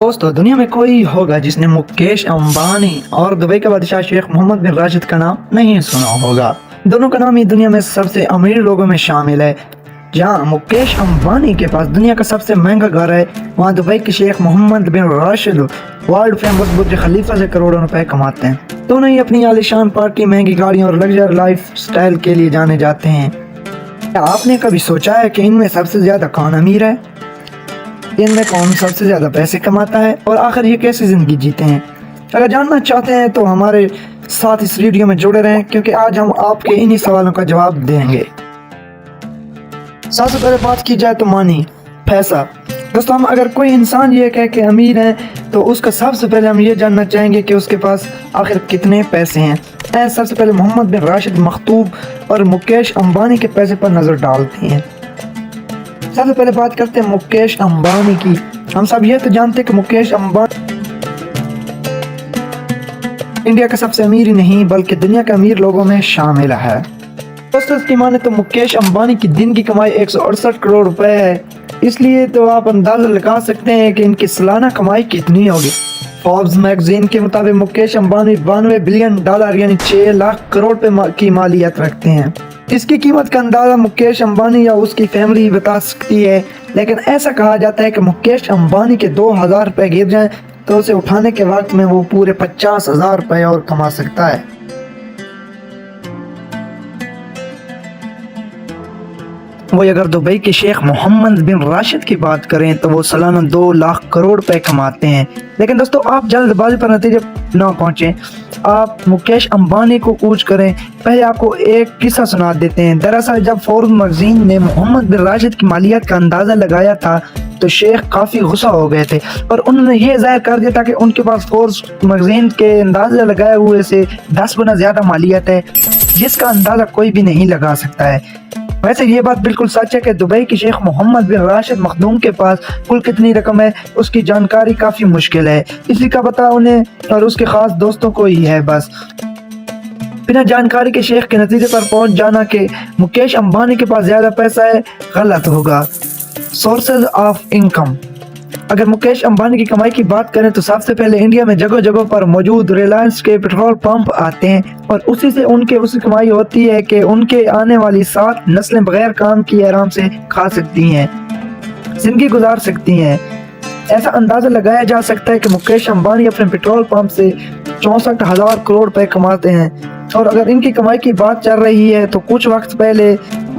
दोस्तों दुनिया में कोई होगा जिसने मुकेश अंबानी और दुबई के बादशाह शेख मोहम्मद बिन राशिद का नाम नहीं सुना होगा। दोनों का नाम ही दुनिया में सबसे अमीर लोगों में शामिल है। जहां मुकेश अंबानी के पास दुनिया का सबसे महंगा घर है, वहां दुबई के शेख मोहम्मद बिन राशिद वर्ल्ड फेमस बुर्ज खलीफा से करोड़ों रुपए कमाते हैं। दोनों ही अपनी आलीशान पार्टी, महंगी गाड़ियों और लग्जर लाइफ स्टाइल के लिए जाने जाते हैं। क्या आपने कभी सोचा है कि इनमें सबसे ज्यादा कौन अमीर है, इनमें कौन सबसे ज्यादा पैसे कमाता है और आखिर ये कैसे जिंदगी जीते हैं? अगर जानना चाहते हैं तो हमारे साथ इस वीडियो में जुड़े रहें, क्योंकि आज हम आपके इन्हीं सवालों का जवाब देंगे। सबसे पहले बात की जाए तो मनी, पैसा। दोस्तों हम अगर कोई इंसान ये कहे कि अमीर है तो उसका सबसे पहले हम ये जानना चाहेंगे कि उसके पास आखिर कितने पैसे हैं। सबसे पहले मोहम्मद बिन राशिद मखतूब और मुकेश अंबानी के पैसे पर नजर डालते हैं। सबसे पहले बात करते हैं मुकेश अंबानी की। हम सब ये तो जानते हैं कि मुकेश अंबानी इंडिया का सबसे अमीर ही नहीं बल्कि दुनिया के अमीर लोगों में शामिल है। दोस्तों इसकी माने तो मुकेश अंबानी की दिन की कमाई 168 करोड़ रुपए है। इसलिए तो आप अंदाजा लगा सकते हैं कि इनकी सालाना कमाई कितनी होगी। फोर्ब्स मैगजीन के मुताबिक मुकेश अंबानी 92 बिलियन डॉलर यानी 6 लाख करोड़ की मालियत रखते हैं। इसकी कीमत का अंदाजा मुकेश अंबानी या उसकी फैमिली बता सकती है, लेकिन ऐसा कहा जाता है कि मुकेश अंबानी के 2000 रुपए गिर जाएं तो उसे उठाने के वक्त में वो पूरे 50,000 रुपए और कमा सकता है। वही अगर दुबई के शेख मोहम्मद बिन राशिद की बात करें तो वो सालाना 2 लाख करोड़ रुपए कमाते हैं। लेकिन दोस्तों आप जल्दबाजी पर नतीजे ना पहुंचे, आप मुकेश अंबानी को पूछ करें। पहले आपको एक किस्सा सुना देते हैं। दरअसल जब फोर्ब्स मैगजीन ने मोहम्मद बिन राशिद की मालियत का अंदाजा लगाया था तो शेख काफी गुस्सा हो गए थे और उन्होंने ये जाहिर कर दिया था कि उनके पास फोर्ब्स मैगजीन के अंदाजा लगाए हुए से 10 गुना ज्यादा मालियत है, जिसका अंदाजा कोई भी नहीं लगा सकता है। वैसे ये बात बिल्कुल सच है कि दुबई के शेख मोहम्मद बिन राशिद मखदूम के पास कुल कितनी रकम है उसकी जानकारी काफी मुश्किल है। इसी का पता उन्हें और उसके खास दोस्तों को ही है। बस बिना जानकारी के शेख के नतीजे पर पहुंच जाना कि मुकेश अंबानी के पास ज्यादा पैसा है गलत होगा। सोर्सेज ऑफ इनकम, अगर मुकेश अंबानी की कमाई की बात करें तो सबसे पहले इंडिया में जगह जगह पर मौजूद रिलायंस के पेट्रोल पंप आते हैं और उसी से उनकी कमाई होती है कि उनके आने वाली 7 नस्लें बगैर काम किए आराम से खा सकती हैं, जिंदगी गुजार सकती हैं। ऐसा अंदाजा लगाया जा सकता है कि मुकेश अंबानी अपने पेट्रोल पंप से 64,000 करोड़ रुपए कमाते हैं। और अगर इनकी कमाई की बात चल रही है तो कुछ वक्त पहले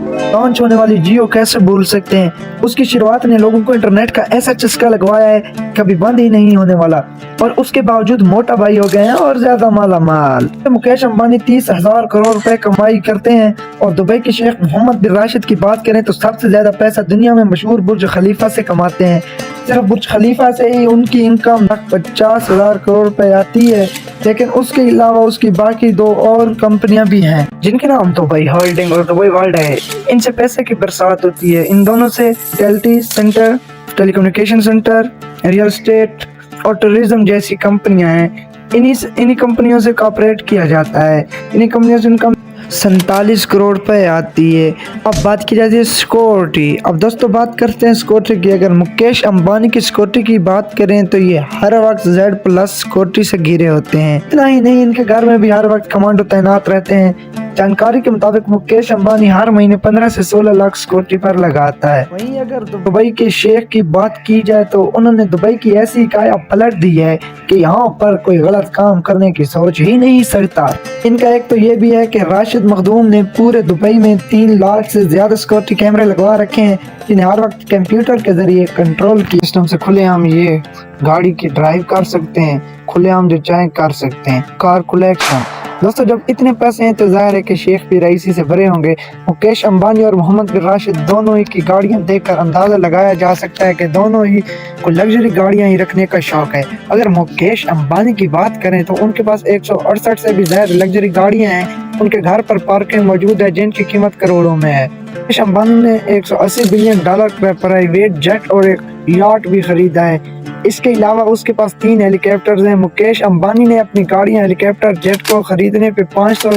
लॉन्च होने वाली जियो कैसे भूल सकते हैं। उसकी शुरुआत ने लोगों को इंटरनेट का ऐसा चस्का लगवाया है कभी बंद ही नहीं होने वाला, और उसके बावजूद मोटा भाई हो गए हैं और ज्यादा माला माल। मुकेश अंबानी 30,000 करोड़ रुपए कमाई करते हैं। और दुबई के शेख मोहम्मद बिन राशिद की बात करें तो सबसे ज्यादा पैसा दुनिया में मशहूर बुर्ज खलीफा से कमाते हैं। सिर्फ बुर्ज खलीफा से ही उनकी इनकम 50,000 करोड़ रुपए आती है। लेकिन उसके अलावा उसकी बाकी 2 और कंपनियां भी हैं जिनके नाम दुबई होल्डिंग और दुबई वर्ल्ड है। इनसे पैसे की बरसात होती है। इन दोनों से टेल्टी centre, telecommunication centre, real estate और टूरिज्म जैसी कंपनियां हैं। इन्हीं कंपनियों से कॉपरेट किया जाता है। इन्हीं कंपनियों से इनकम 47 करोड़ रुपए आती है। अब बात की जाती है सिक्योरिटी। अब दोस्तों बात करते हैं सिक्योरिटी की। अगर मुकेश अंबानी की सिक्योरिटी की बात करें तो ये हर वक्त Z+ सिक्योरिटी से घिरे होते हैं। इतना ही नहीं, इनके घर में भी हर वक्त कमांडो तैनात रहते हैं। जानकारी के मुताबिक मुकेश अंबानी हर महीने 15 से 16 लाख सिक्योरिटी पर लगाता है। वहीं अगर दुबई के शेख की बात की जाए तो उन्होंने दुबई की ऐसी काया पलट दी है कि यहाँ पर कोई गलत काम करने की सोच ही नहीं सकता। इनका एक तो ये भी है कि राशिद मखदूम ने पूरे दुबई में 3 लाख से ज्यादा सिक्योरिटी कैमरे लगवा रखे हैं, जिन्हें हर वक्त कंप्यूटर के जरिए कंट्रोल की सिस्टम से खुलेआम ये गाड़ी की ड्राइव कर सकते हैं, खुलेआम जो चाहे कर सकते हैं। कार कलेक्शन, दोस्तों जब इतने पैसे हैं तो जाहिर है कि शेख भी रईसी से भरे होंगे। मुकेश अंबानी और मोहम्मद बिन राशिद दोनों ही की गाड़ियां देखकर अंदाजा लगाया जा सकता है कि दोनों ही को लग्जरी गाड़ियां ही रखने का शौक है। अगर मुकेश अंबानी की बात करें तो उनके पास 168 से भी ज्यादा लग्जरी गाड़ियां हैं। उनके घर पर पार्किंग मौजूद है जिनकी कीमत करोड़ों में है। मुकेश अंबानी ने 180 बिलियन डॉलर का प्राइवेट जेट और एक याट भी खरीदा है। इसके अलावा उसके पास 3 हेलीकॉप्टर्स हैं। मुकेश अंबानी ने अपनी गाड़ियां, हेलीकॉप्टर, जेट को खरीदने पे 500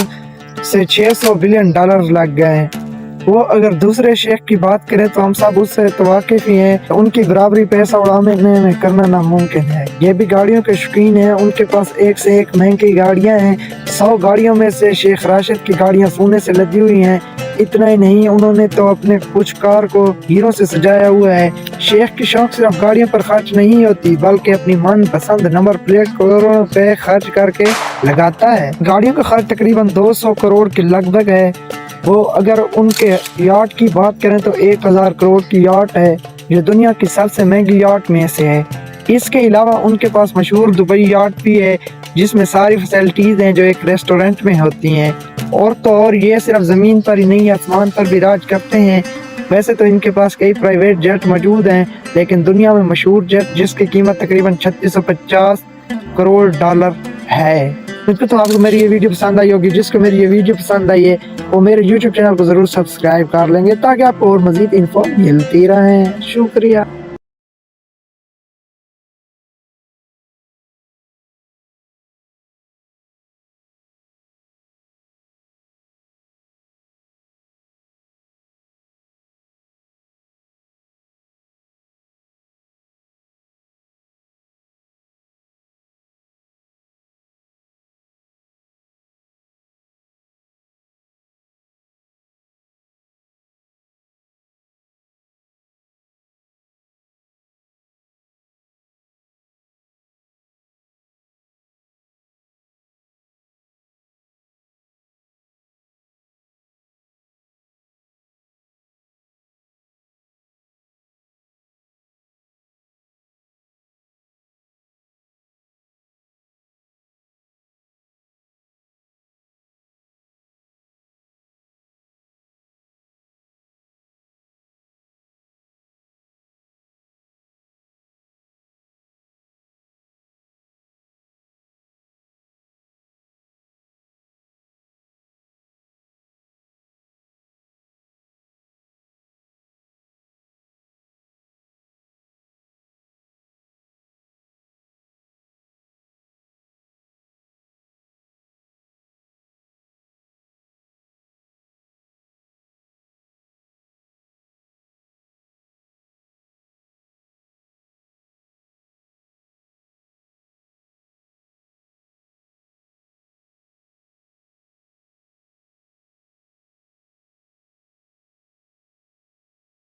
से 600 बिलियन डॉलर लग गए हैं। वो अगर दूसरे शेख की बात करें तो हम सब उससे तो वाकिफ ही हैं, उनकी बराबरी पैसा उड़ाने में करना नामुमकिन है। ये भी गाड़ियों के शौकीन हैं, उनके पास एक से एक महंगी गाड़ियां हैं। 100 गाड़ियों में से शेख राशिद की गाड़ियां सोने से लदी हुई हैं। इतना ही नहीं, उन्होंने तो अपने कुछ कार को हीरों से सजाया हुआ है। शेख की शौक सिर्फ गाड़ियों पर खर्च नहीं होती, बल्कि अपनी मन पसंद नंबर प्लेट करोड़ों रुपए खर्च करके लगाता है। गाड़ियों का खर्च तकरीबन 200 करोड़ के लगभग है। वो अगर उनके यार्ड की बात करें तो 1000 करोड़ की यार्ड है, जो दुनिया की सबसे महंगी यार्ड में से है। इसके अलावा उनके पास मशहूर दुबई यार्ड भी है, जिसमें सारी फैसिलिटीज हैं जो एक रेस्टोरेंट में होती हैं। और तो और ये सिर्फ ज़मीन पर ही नहीं, आसमान पर भी राज करते हैं। वैसे तो इनके पास कई प्राइवेट जेट मौजूद हैं, लेकिन दुनिया में मशहूर जेट जिसकी कीमत तकरीबन 3650 करोड़ डॉलर है। तो आपको मेरी ये वीडियो पसंद आई होगी। जिसको मेरी ये वीडियो पसंद आई है वो मेरे YouTube चैनल को ज़रूर सब्सक्राइब कर लेंगे, ताकि आपको और मज़ीद इन्फो मिलती रहे। शुक्रिया।